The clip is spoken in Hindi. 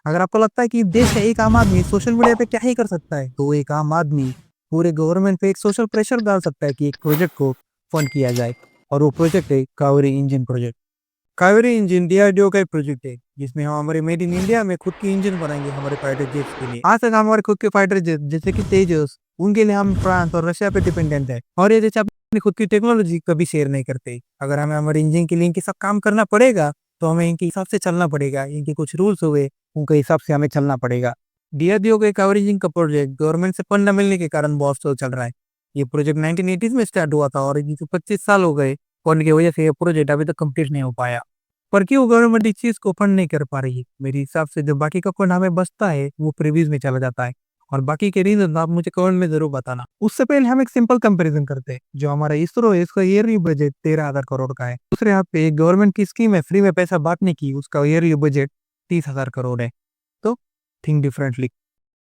अगर आपको लगता है कि देश का एक आम आदमी सोशल मीडिया पे क्या ही कर सकता है, तो एक आम आदमी पूरे गवर्नमेंट पे एक सोशल प्रेशर डाल सकता है कि एक प्रोजेक्ट को फंड किया जाए। और वो प्रोजेक्ट है Kaveri engine project. Kaveri engine DRDO का एक प्रोजेक्ट है जिसमें हम हमारे मेड इन इंडिया में खुद की इंजन बनाएंगे हमारे फाइटर जेट्स के लिए। आज तक हम हमारे खुद के फाइटर जेट जैसे कि तेजस, उनके लिए हम फ्रांस और रशिया पे डिपेंडेंट है, और ये जैसे अपनी खुद की टेक्नोलॉजी कभी शेयर नहीं करते। अगर हमें हमारे इंजन के लिए इनके साथ काम करना पड़ेगा, तो हमें इनके हिसाब से चलना पड़ेगा। इनके कुछ रूल्स हुए, उनके हिसाब से हमें चलना पड़ेगा। डीआरडीओ के कावेरी इंजन का प्रोजेक्ट गवर्नमेंट से फंड न मिलने के कारण बहुत स्लो चल रहा है। ये प्रोजेक्ट 1980s में स्टार्ट हुआ था और इनके 25 साल हो गए। फंड की वजह से ये प्रोजेक्ट अभी तक कंप्लीट नहीं हो पाया। पर क्यों गवर्नमेंट इस चीज को फंड नहीं कर पा रही है? मेरे हिसाब से जो बाकी का फंड हमें बचता है वो प्रीव्यूज में चला जाता है। और बाकी के रीजन आप मुझे कमेंट में जरूर बताना। उससे पहले हम एक सिंपल कंपैरिजन करते हैं। जो हमारा इसरो है, इसका ईयरली बजट 13,000 करोड़ का है। दूसरे हाथ पे एक गवर्नमेंट की स्कीम है फ्री में पैसा बांटने की, उसका ईयरली बजट 30,000 करोड़ है। तो थिंक डिफरेंटली।